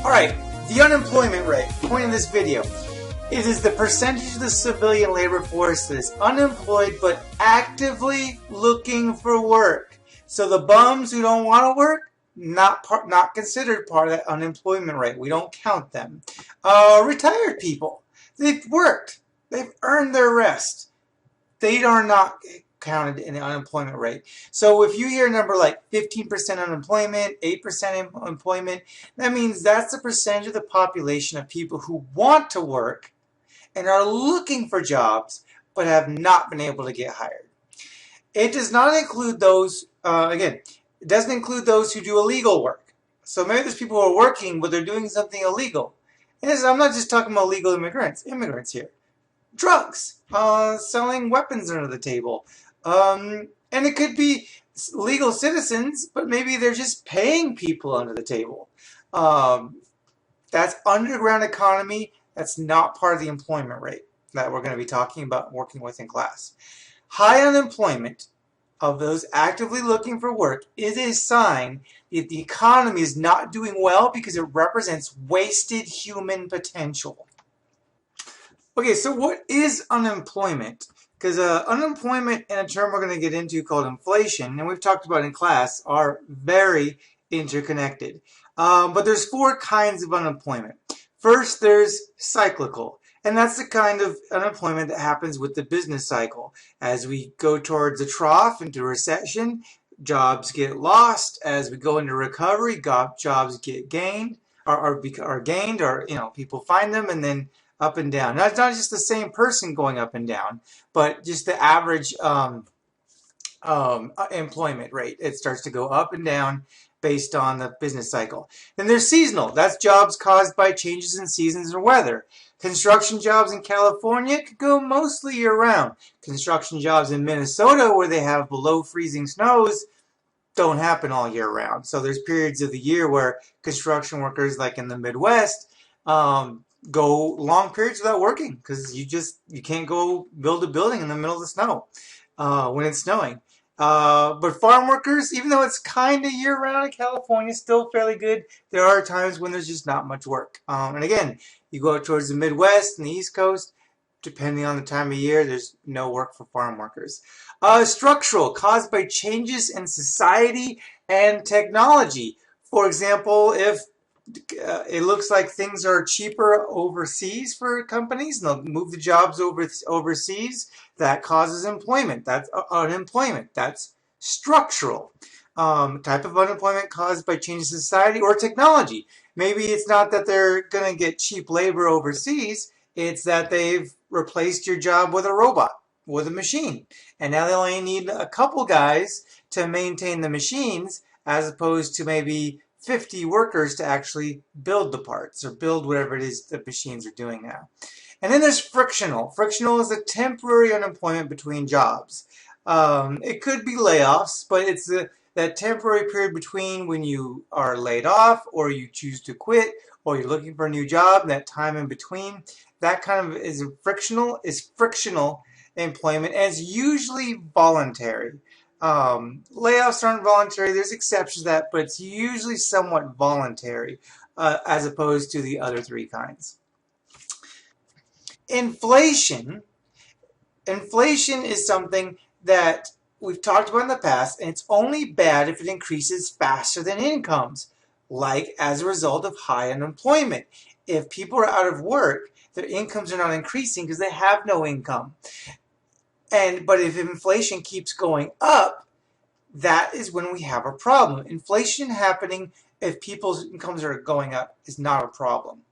Alright, the unemployment rate, point of this video, it is the percentage of the civilian labor force that is unemployed but actively looking for work. So the bums who don't want to work, not considered part of that unemployment rate. We don't count them. Retired people, they've worked, they've earned their rest. They are not counted in the unemployment rate. So if you hear a number like 15% unemployment, 8% unemployment, that means that's the percentage of the population of people who want to work and are looking for jobs but have not been able to get hired. It does not include those, again, it doesn't include those who do illegal work. So maybe there's people who are working but they're doing something illegal. And I'm not just talking about legal immigrants here. Drugs, selling weapons under the table. And it could be legal citizens, but maybe they're just paying people under the table. That's underground economy. That's not part of the employment rate that we're going to be talking about working with in class. High unemployment of those actively looking for work is a sign that the economy is not doing well because it represents wasted human potential. Okay, so what is unemployment? Because unemployment and a term we're going to get into called inflation, and we've talked about in class, are very interconnected. But there's four kinds of unemployment. First, there's cyclical, and that's the kind of unemployment that happens with the business cycle. As we go towards a trough, into recession, jobs get lost. As we go into recovery, jobs get gained, are gained, or people find them, and then up and down. Not just the same person going up and down, but just the average employment rate. It starts to go up and down based on the business cycle. Then there's seasonal. That's jobs caused by changes in seasons or weather. Construction jobs in California could go mostly year-round. Construction jobs in Minnesota, where they have below freezing snows, don't happen all year round. So there's periods of the year where construction workers, like in the Midwest, go long periods without working because you can't go build a building in the middle of the snow when it's snowing. But farm workers, even though it's kind of year-round in California, still fairly good. There are times when there's just not much work. And again, you go out towards the Midwest and the East Coast, depending on the time of year, there's no work for farm workers. Structural, caused by changes in society and technology. For example, if it looks like things are cheaper overseas for companies, and they'll move the jobs overseas. That causes employment. That's unemployment. That's structural. Type of unemployment caused by changes in society or technology. Maybe it's not that they're going to get cheap labor overseas. It's that they've replaced your job with a robot, with a machine. And now they only need a couple guys to maintain the machines as opposed to maybe 50 workers to actually build the parts or build whatever it is the machines are doing now. And then there's frictional. Frictional is a temporary unemployment between jobs. It could be layoffs, but it's that temporary period between when you are laid off or you choose to quit or you're looking for a new job, that time in between. That kind of is frictional employment, and it's usually voluntary. Layoffs aren't voluntary. There's exceptions to that, but it's usually somewhat voluntary as opposed to the other three kinds. Inflation is something that we've talked about in the past, and it's only bad if it increases faster than incomes, like as a result of high unemployment. If people are out of work, their incomes are not increasing because they have no income. But if inflation keeps going up, that is when we have a problem. Inflation happening if people's incomes are going up is not a problem.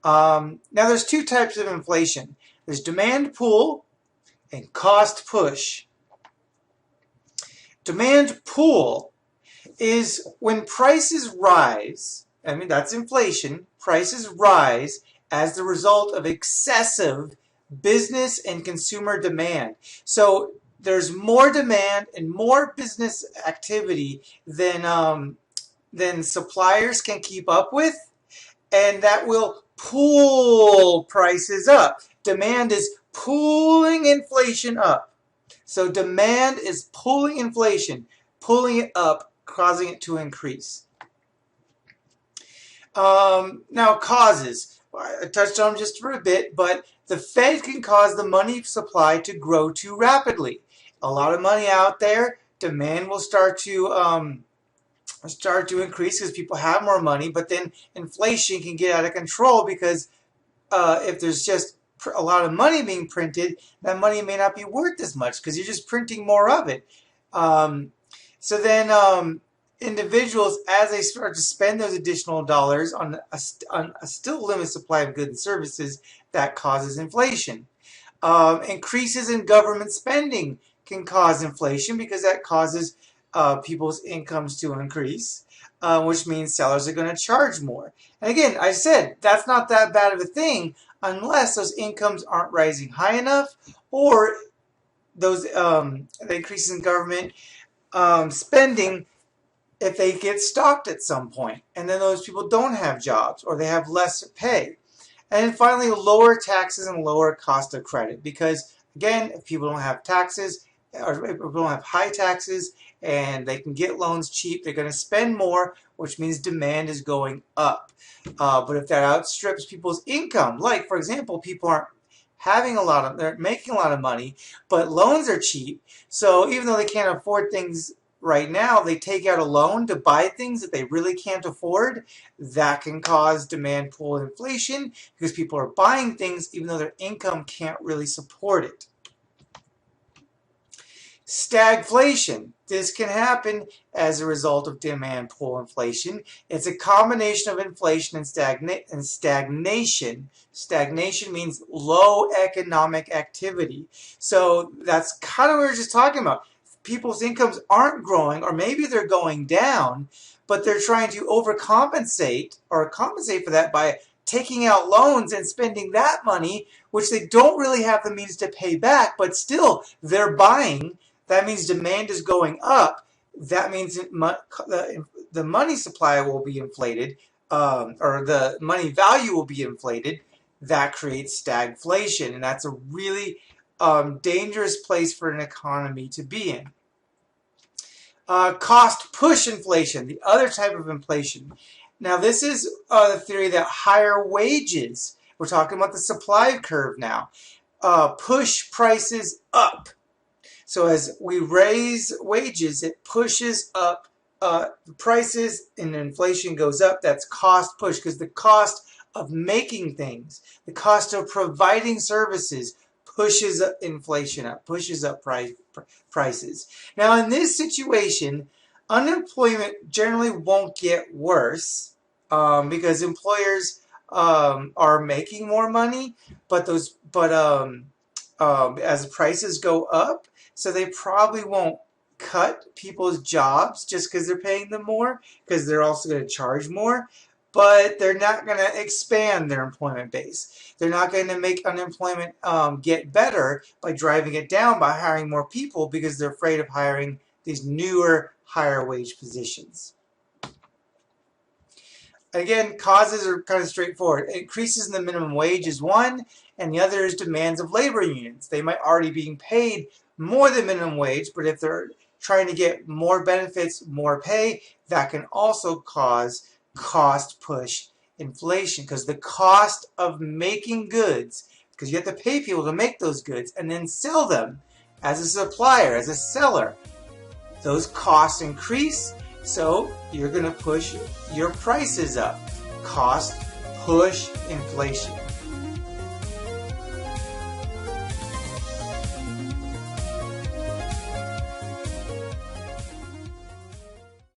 Now there's two types of inflation. There's demand pull and cost push. Demand pull is when prices rise. I mean, that's inflation. Prices rise as the result of excessive business and consumer demand. So there's more demand and more business activity than suppliers can keep up with, and that will pull prices up. Demand is pulling inflation up. So demand is pulling inflation, pulling it up, causing it to increase. Now, causes. I touched on them just for a bit, but the Fed can cause the money supply to grow too rapidly. A lot of money out there, demand will start to increase because people have more money, but then inflation can get out of control because if there's just a lot of money being printed, that money may not be worth as much because you're just printing more of it. So then individuals, as they start to spend those additional dollars on a still limited supply of goods and services, that causes inflation. Increases in government spending can cause inflation because that causes people's incomes to increase, which means sellers are going to charge more. And again, I said that's not that bad of a thing unless those incomes aren't rising high enough, or those the increases in government spending, if they get stopped at some point, and then those people don't have jobs or they have less pay. And then finally, lower taxes and lower cost of credit, because again, if people don't have taxes, or if people don't have high taxes and they can get loans cheap, they're going to spend more, which means demand is going up. But if that outstrips people's income, like for example, people aren't they're making a lot of money, but loans are cheap. So even though they can't afford things right now, they take out a loan to buy things that they really can't afford. That can cause demand pull inflation because people are buying things even though their income can't really support it. Stagflation. This can happen as a result of demand pull inflation. It's a combination of inflation and stagnation. Stagnation means low economic activity. So that's kind of what we were just talking about. People's incomes aren't growing, or maybe they're going down, but they're trying to overcompensate or compensate for that by taking out loans and spending that money, which they don't really have the means to pay back, but still they're buying. That means demand is going up. That means the money supply will be inflated, or the money value will be inflated. That creates stagflation, and that's a really dangerous place for an economy to be in. Cost push inflation, the other type of inflation. Now, this is the theory that higher wages, we're talking about the supply curve now, push prices up. So as we raise wages, it pushes up the prices, and inflation goes up. That's cost push, because the cost of making things, the cost of providing services pushes up inflation up, pushes up prices. Now, in this situation, unemployment generally won't get worse because employers are making more money, but as prices go up, so they probably won't cut people's jobs just because they're paying them more, because they're also going to charge more. But they're not going to expand their employment base. They're not going to make unemployment get better by driving it down by hiring more people, because they're afraid of hiring these newer, higher wage positions. Again, causes are kind of straightforward. Increases in the minimum wage is one, and the other is demands of labor unions. They might already be being paid more than minimum wage, but if they're trying to get more benefits, more pay, that can also cause cost push inflation, because the cost of making goods, because you have to pay people to make those goods and then sell them as a supplier, as a seller, those costs increase, so you're going to push your prices up. Cost push inflation.